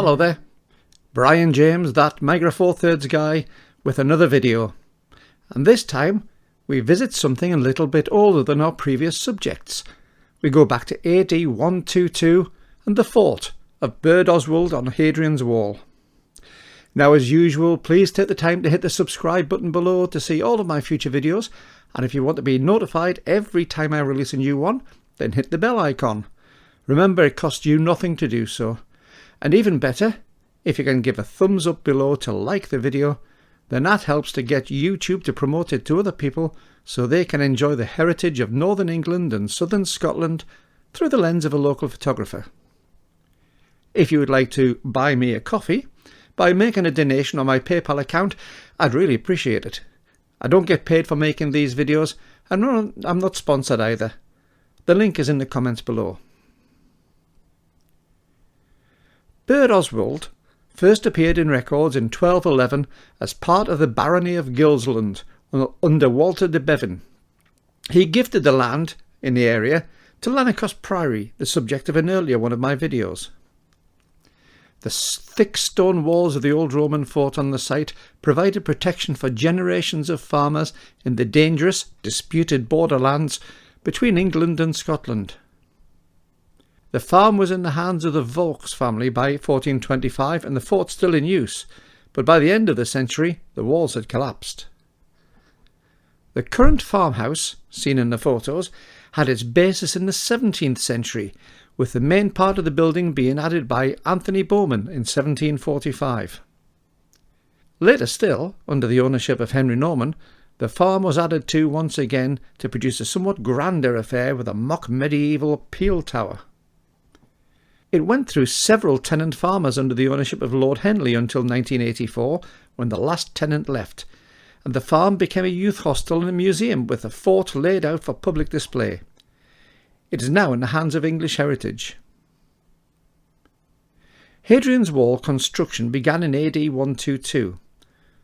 Hello there, Brian James, that Migra 4/3 guy, with another video. And this time we visit something a little bit older than our previous subjects. We go back to AD 122 and the fort of Birdoswald on Hadrian's Wall. Now, as usual, please take the time to hit the subscribe button below to see all of my future videos, and if you want to be notified every time I release a new one, then hit the bell icon. Remember, it costs you nothing to do so. And even better, if you can give a thumbs up below to like the video, then that helps to get YouTube to promote it to other people so they can enjoy the heritage of Northern England and Southern Scotland through the lens of a local photographer. If you would like to buy me a coffee by making a donation on my PayPal account, I'd really appreciate it. I don't get paid for making these videos, and I'm not sponsored either. The link is in the comments below. Birdoswald first appeared in records in 1211 as part of the barony of Gilsland under Walter de Bevan. He gifted the land in the area to Lanercost Priory, the subject of an earlier one of my videos. The thick stone walls of the old Roman fort on the site provided protection for generations of farmers in the dangerous, disputed borderlands between England and Scotland. The farm was in the hands of the Vaux family by 1425 and the fort still in use, but by the end of the century the walls had collapsed. The current farmhouse, seen in the photos, had its basis in the 17th century, with the main part of the building being added by Anthony Bowman in 1745. Later still, under the ownership of Henry Norman, the farm was added to once again to produce a somewhat grander affair with a mock medieval peel tower. It went through several tenant farmers under the ownership of Lord Henley until 1984, when the last tenant left, and the farm became a youth hostel and a museum with the fort laid out for public display. It is now in the hands of English Heritage. Hadrian's Wall construction began in AD 122.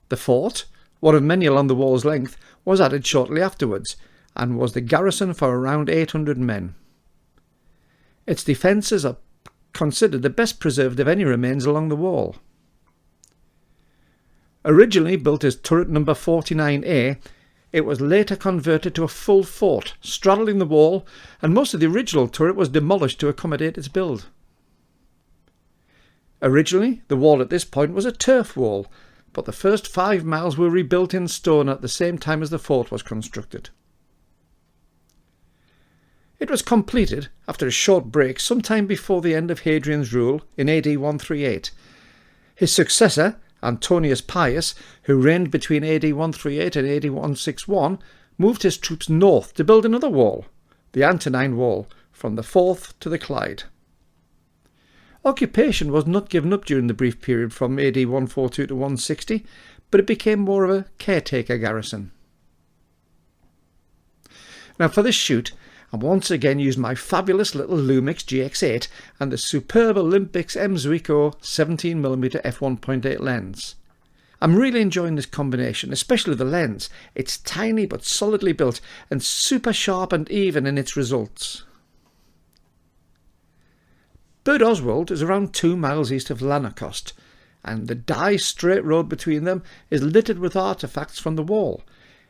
The fort, one of many along the wall's length, was added shortly afterwards, and was the garrison for around 800 men. Its defences are considered the best preserved of any remains along the wall. Originally built as turret number 49A, it was later converted to a full fort straddling the wall, and most of the original turret was demolished to accommodate its build. Originally, the wall at this point was a turf wall, but the first 5 miles were rebuilt in stone at the same time as the fort was constructed. It was completed after a short break sometime before the end of Hadrian's rule in AD 138. His successor, Antonius Pius, who reigned between AD 138 and AD 161, moved his troops north to build another wall, the Antonine Wall, from the Forth to the Clyde. Occupation was not given up during the brief period from AD 142 to 160, but it became more of a caretaker garrison. Now, for this shoot, I once again used my fabulous little Lumix GX8 and the superb Olympus M Zuiko 17mm f1.8 lens. I'm really enjoying this combination, especially the lens. It's tiny but solidly built and super sharp and even in its results. Birdoswald is around 2 miles east of Lanercost, and the Dye straight road between them is littered with artefacts from the wall.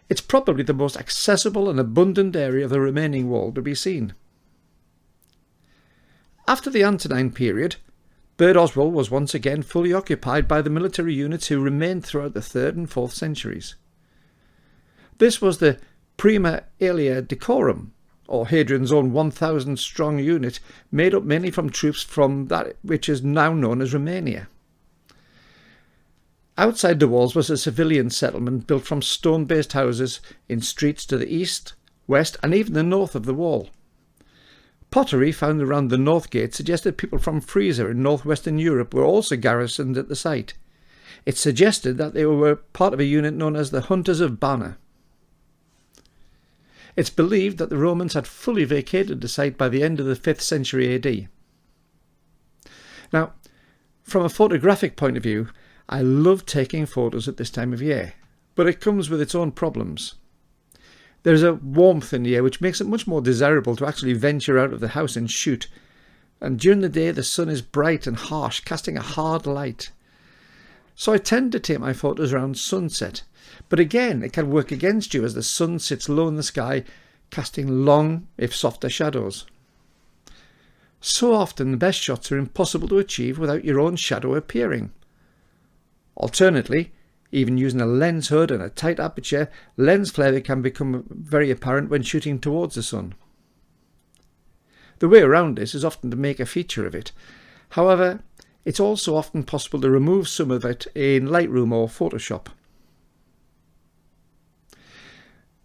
It's probably the most accessible and abundant area of the remaining wall to be seen. After the Antonine period, Birdoswald was once again fully occupied by the military units who remained throughout the 3rd and 4th centuries. This was the Prima Alia Decorum, or Hadrian's own 1,000-strong unit, made up mainly from troops from that which is now known as Romania. Outside the walls was a civilian settlement built from stone-based houses in streets to the east, west and even the north of the wall. Pottery found around the north gate suggested people from Frisia in northwestern Europe were also garrisoned at the site. It suggested that they were part of a unit known as the Hunters of Banner. It's believed that the Romans had fully vacated the site by the end of the 5th century AD. Now, from a photographic point of view, I love taking photos at this time of year, but it comes with its own problems. There is a warmth in the air which makes it much more desirable to actually venture out of the house and shoot, and during the day the sun is bright and harsh, casting a hard light. So I tend to take my photos around sunset, but again it can work against you as the sun sits low in the sky, casting long, if softer, shadows. So often the best shots are impossible to achieve without your own shadow appearing. Alternately, even using a lens hood and a tight aperture, lens flare can become very apparent when shooting towards the sun. The way around this is often to make a feature of it. However, it's also often possible to remove some of it in Lightroom or Photoshop.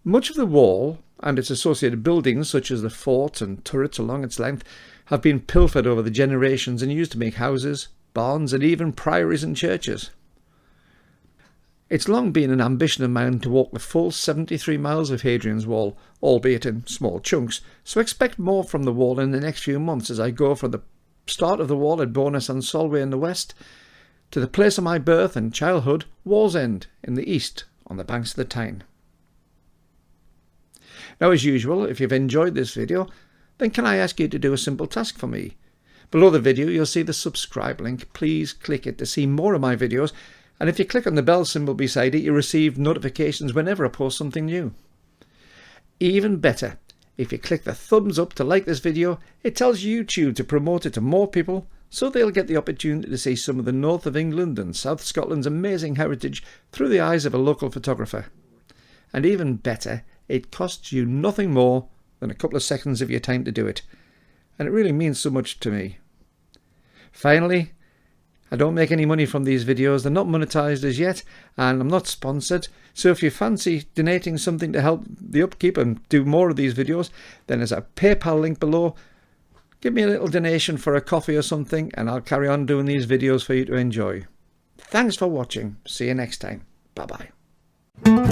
Much of the wall and its associated buildings, such as the fort and turrets along its length, have been pilfered over the generations and used to make houses, barns and even priories and churches. It's long been an ambition of mine to walk the full 73 miles of Hadrian's Wall, albeit in small chunks, so expect more from the wall in the next few months as I go from the start of the wall at Bowness and Solway in the west to the place of my birth and childhood, Wallsend, in the east on the banks of the Tyne. Now, as usual, if you've enjoyed this video, then can I ask you to do a simple task for me? Below the video you'll see the subscribe link. Please click it to see more of my videos, and if you click on the bell symbol beside it, you receive notifications whenever I post something new. Even better, if you click the thumbs up to like this video, it tells YouTube to promote it to more people, so they'll get the opportunity to see some of the north of England and South Scotland's amazing heritage through the eyes of a local photographer. And even better, it costs you nothing more than a couple of seconds of your time to do it, and it really means so much to me. Finally, I don't make any money from these videos. They're not monetized as yet, and I'm not sponsored. So if you fancy donating something to help the upkeep and do more of these videos, then there's a PayPal link below. Give me a little donation for a coffee or something, and I'll carry on doing these videos for you to enjoy. Thanks for watching. See you next time. Bye-bye.